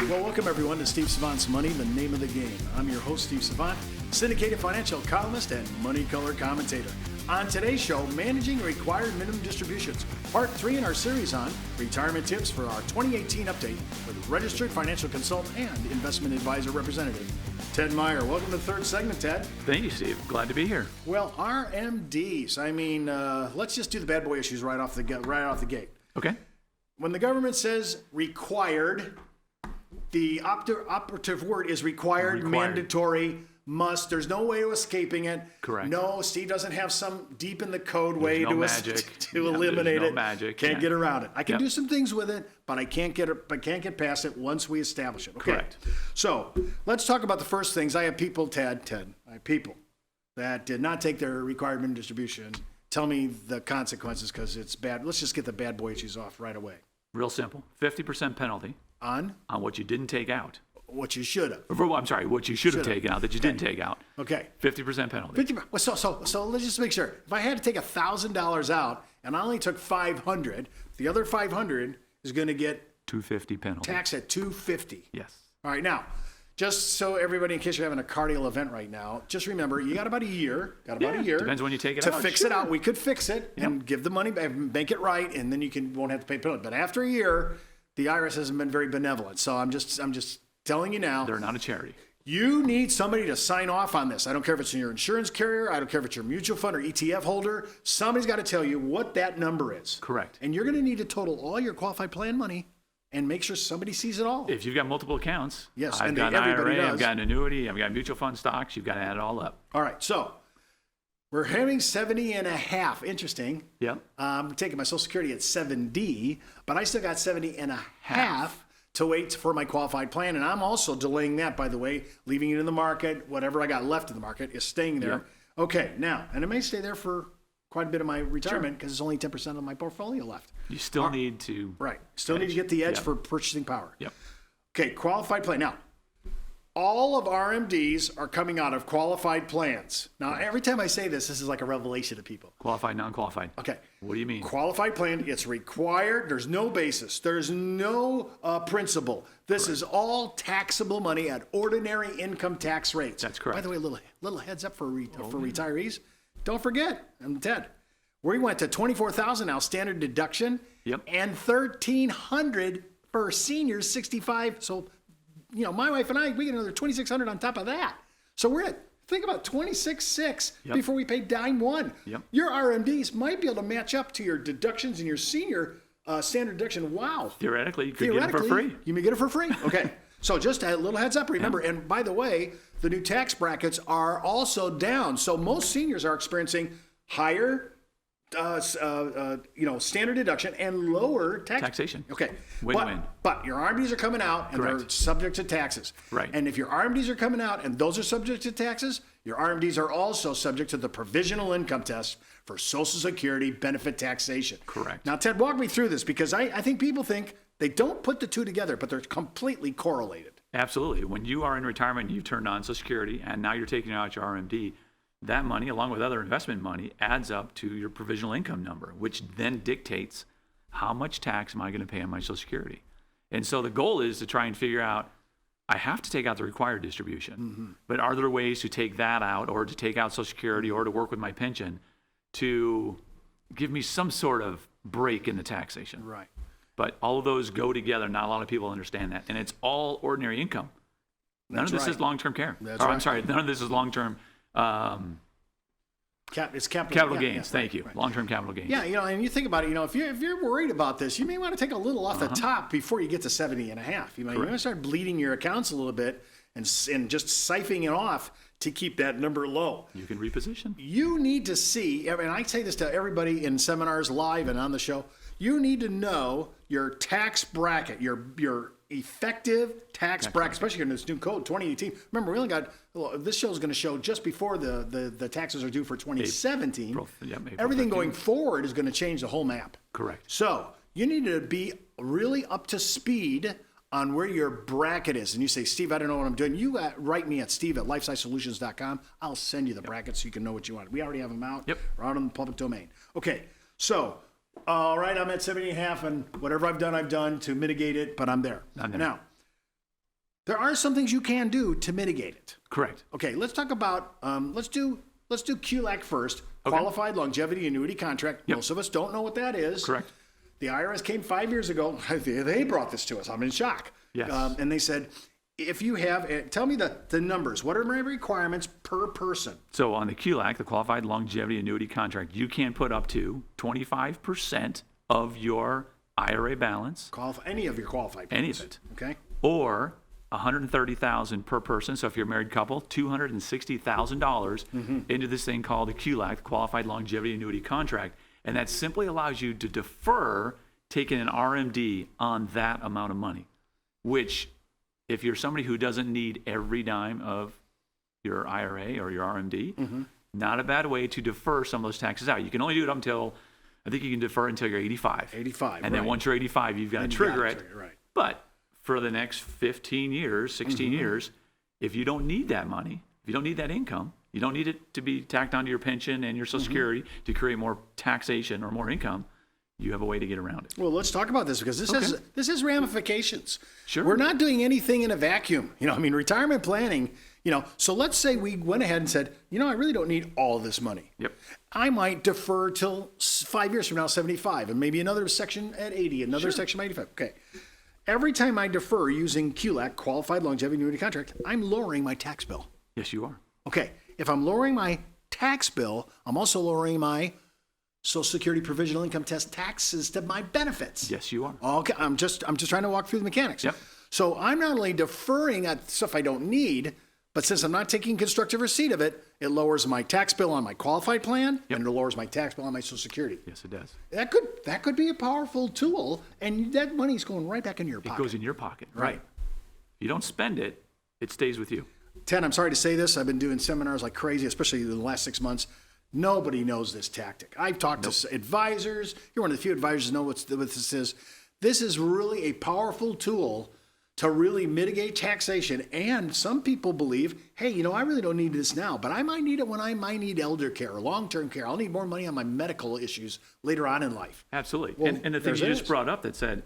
Well, welcome everyone to Steve Savant's Money, the name of the game. I'm your host, Steve Savant, syndicated financial columnist and money color commentator. On today's show, managing required minimum distributions, part 3 in our series on retirement tips for our 2018 update with registered financial consultant and investment advisor representative, Ted Meyer. Welcome to the third segment, Ted. Thank you, Steve. Glad to be here. Well, RMDs. Let's just do the bad boy issues right off the gate. Okay. When the government says required, the operative word is required, mandatory, must. There's no way of escaping it. Correct. No, Steve doesn't have some deep in the code way to eliminate it. Magic. Can't get around it. I can do some things with it, but I can't get past it once we establish it. Okay. Correct. So let's talk about the first things. I have people, Ted. I have people that did not take their required minimum distribution. Tell me the consequences because it's bad. Let's just get the bad boy issues off right away. Real simple. 50% penalty on what you didn't take out. What you should have. What you should have taken out that you didn't take out. Okay. 50% penalty. So let's just make sure. If I had to take $1,000 out and I only took $500, the other $500 is going to get $250 penalty. Taxed at $250. Yes. All right. Now, just so everybody, in case you're having a cardiac event right now, just remember you got about a year. Depends when you take it out. To fix it out. We could fix it and give the money back, make it right, and then won't have to pay penalty. But after a year, the IRS hasn't been very benevolent. So I'm just telling you now. They're not a charity. You need somebody to sign off on this. I don't care if it's your insurance carrier. I don't care if it's your mutual fund or ETF holder. Somebody's got to tell you what that number is. Correct. And you're going to need to total all your qualified plan money and make sure somebody sees it all. If you've got multiple accounts, yes, I've got an IRA, I've got an annuity, I've got mutual fund stocks, you've got to add it all up. All right, so we're having 70 and a half. Interesting. Yeah. I'm taking my Social Security at 7D, but I still got 70 and a half to wait for my qualified plan. And I'm also delaying that, by the way, leaving it in the market. Whatever I got left in the market is staying there. Yeah. Okay, now, and it may stay there for quite a bit of my retirement because it's only 10% of my portfolio left. You still need to. Right. Still need to get the edge for purchasing power. Yep. Okay, qualified plan. Now, all of RMDs are coming out of qualified plans. Now, every time I say this is like a revelation to people. Qualified, non-qualified. Okay. What do you mean? Qualified plan, it's required. There's no basis. There's no principal. This is all taxable money at ordinary income tax rates. That's correct. By the way, little heads up for retirees. Don't forget, I'm Ted. We went to $24,000 now, standard deduction. Yep. And $1,300 for seniors 65. So, my wife and I, we get another $2,600 on top of that. So we're at, think about $26,600 before we pay dime one. Yep. Your RMDs might be able to match up to your deductions and your senior standard deduction. Wow. Theoretically, you could get it for free. You may get it for free. Okay. So just a little heads up, remember. And by the way, the new tax brackets are also down. So most seniors are experiencing higher standard deduction and lower taxation. Okay. Win-win. But your RMDs are coming out and they're subject to taxes. Right. And if your RMDs are coming out and those are subject to taxes, your RMDs are also subject to the provisional income test for Social Security benefit taxation. Correct. Now, Ted, walk me through this because I think people think they don't put the two together, but they're completely correlated. Absolutely. When you are in retirement, you turned on Social Security and now you're taking out your RMD. That money, along with other investment money, adds up to your provisional income number, which then dictates how much tax am I going to pay on my Social Security. And so the goal is to try and figure out, I have to take out the required distribution, but are there ways to take that out or to take out Social Security or to work with my pension to give me some sort of break in the taxation? Right. But all of those go together. Not a lot of people understand that. And it's all ordinary income. None of this is long-term care. I'm sorry, none of this is long-term it's capital gains. Thank you. Right. Long-term capital gains. Yeah, and you think about it, if you're worried about this, you may want to take a little off the top before you get to 70 and a half. You want to start bleeding your accounts a little bit and just siphoning it off to keep that number low. You can reposition. You need to see, and I say this to everybody in seminars live and on the show, you need to know your tax bracket, your effective tax bracket, especially in this new code, 2018. Remember, we only got, this show is going to show just before the taxes are due for 2017. Everything going forward is going to change the whole map. Correct. So you need to be really up to speed on where your bracket is. And you say, Steve, I don't know what I'm doing. You write me at steve@lifesizesolutions.com. I'll send you the brackets so you can know what you want. We already have them out. Yep. We're out in the public domain. Okay, so all right, I'm at 70 and a half, and whatever I've done to mitigate it, but I'm there. Now, There are some things you can do to mitigate it. Correct. Okay, let's talk about, let's do QLAC first, Qualified Longevity Annuity Contract. Yep. Most of us don't know what that is. Correct. The IRS came 5 years ago. They brought this to us. I'm in shock. Yes. And they said, if you have, tell me the numbers. What are my requirements per person? So on the QLAC, the Qualified Longevity Annuity Contract, you can put up to 25% of your IRA balance. Any of your qualified Any plans. of it. Okay. Or $130,000 per person. So if you're a married couple, $260,000 into this thing called the QLAC, the Qualified Longevity Annuity Contract. And that simply allows you to defer taking an RMD on that amount of money, which if you're somebody who doesn't need every dime of your IRA or your RMD, not a bad way to defer some of those taxes out. You can only do it up until, I think you can defer until you're 85. 85, And then once you're 85, you've got to trigger it. Right. But for the next 15 years, 16 years, if you don't need that money, if you don't need that income, you don't need it to be tacked onto your pension and your Social Security to create more taxation or more income, you have a way to get around it. Well, let's talk about this because this has ramifications. Sure. We're not doing anything in a vacuum. Retirement planning, so let's say we went ahead and said, I really don't need all of this money. Yep. I might defer till 5 years from now, 75, and maybe another section at 80, another section at 85. Okay. Every time I defer using QLAC, Qualified Longevity Annuity Contract, I'm lowering my tax bill. Yes, you are. Okay. If I'm lowering my tax bill, I'm also lowering my Social Security provisional income test taxes to my benefits. Yes, you are. Okay, I'm just trying to walk through the mechanics. Yep. So I'm not only deferring at stuff I don't need, but since I'm not taking constructive receipt of it, it lowers my tax bill on my qualified plan, and it lowers my tax bill on my Social Security. Yes, it does. That could be a powerful tool, and that money's going right back into your pocket. It goes in your pocket. Right. If you don't spend it, it stays with you. Ted, I'm sorry to say this. I've been doing seminars like crazy, especially in the last 6 months. Nobody knows this tactic. I've talked to advisors. You're one of the few advisors who know what this is. This is really a powerful tool to really mitigate taxation. And some people believe, hey, I really don't need this now, but I might need it when I might need elder care or long-term care. I'll need more money on my medical issues later on in life. Absolutely. Well, and the thing you just brought up that said,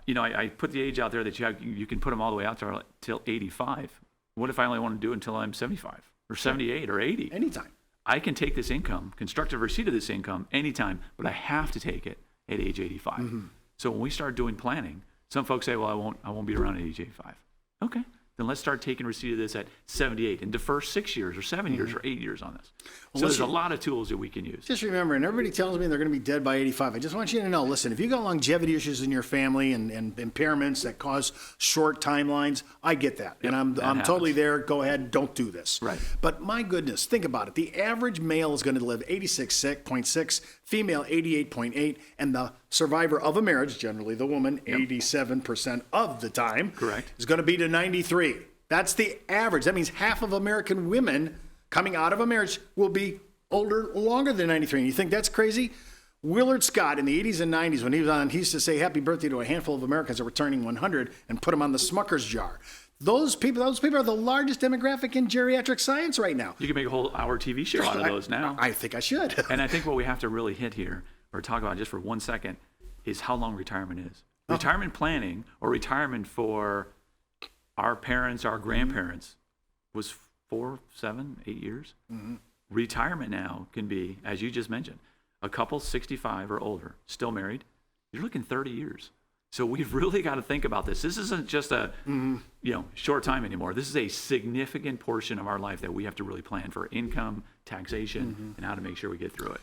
I put the age out there that you can put them all the way out till 85. What if I only want to do it until I'm 75 or 78 or 80? Anytime. I can take this income, constructive receipt of this income anytime, but I have to take it at age 85. So when we start doing planning, some folks say, well, I won't be around at age 85. Okay. Then let's start taking receipt of this at 78 and defer 6 years or 7 years or 8 years on this. So there's a lot of tools that we can use. Just remember, and everybody tells me they're going to be dead by 85. I just want you to know, listen, if you got longevity issues in your family and impairments that cause short timelines, I get that. And I'm totally there. Go ahead. Don't do this. Right. But my goodness, think about it. The average male is going to live 86.6, female 88.8, and the survivor of a marriage, generally the woman, 87% of the time, correct, is going to be to 93. That's the average. That means half of American women coming out of a marriage will be longer than 93. And you think that's crazy? Willard Scott in the 80s and 90s, when he was on, he used to say happy birthday to a handful of Americans that were turning 100 and put them on the Smucker's jar. Those people are the largest demographic in geriatric science right now. You can make a whole hour TV show out of those now. I think I should. And I think what we have to really hit here, or talk about just for 1 second, is how long retirement is. Retirement planning or retirement for our parents, our grandparents, was 4, 7, 8 years. Retirement now can be, as you just mentioned, a couple 65 or older, still married, you're looking 30 years. So we've really got to think about this. This isn't just a short time anymore. This is a significant portion of our life that we have to really plan for income, taxation, and how to make sure we get through it.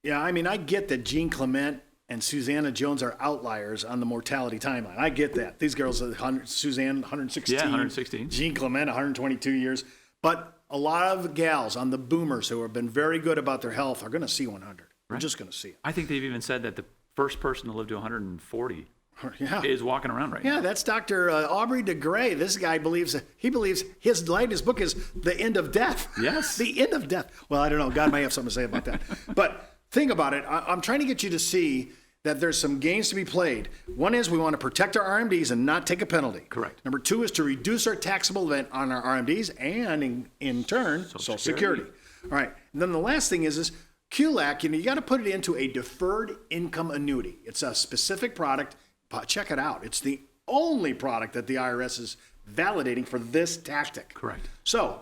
Yeah, I mean, I get that Jean Clement and Susanna Jones are outliers on the mortality timeline. I get that. These girls, Suzanne, 116. Yeah, 116. Jean Clement, 122 years. But a lot of gals on the boomers who have been very good about their health are going to see 100. We're just going to see it. I think they've even said that the first person to live to 140 is walking around right now. Yeah, that's Dr. Aubrey de Grey. This guy believes his latest book is The End of Death. Yes. The End of Death. Well, I don't know. God may have something to say about that. But think about it. I'm trying to get you to see that there's some games to be played. One is we want to protect our RMDs and not take a penalty. Correct. Number 2 is to reduce our taxable event on our RMDs and in turn, Social Security. All right. And then the last thing is QLAC, you got to put it into a deferred income annuity. It's a specific product. Check it out. It's the only product that the IRS has validating for this tactic. Correct. So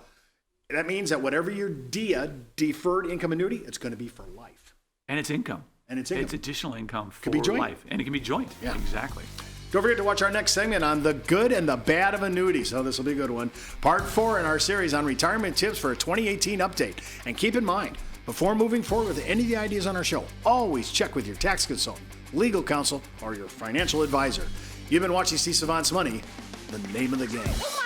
that means that whatever your DIA, deferred income annuity, it's going to be for life. And it's income. It's income. It's additional income for Could be joint. life. And it can be joint. Yeah. Exactly. Don't forget to watch our next segment on the good and the bad of annuities. Oh, this will be a good one. Part 4 in our series on retirement tips for a 2018 update. And keep in mind, before moving forward with any of the ideas on our show, always check with your tax consultant, legal counsel, or your financial advisor. You've been watching Steve Savant's Money, the name of the game.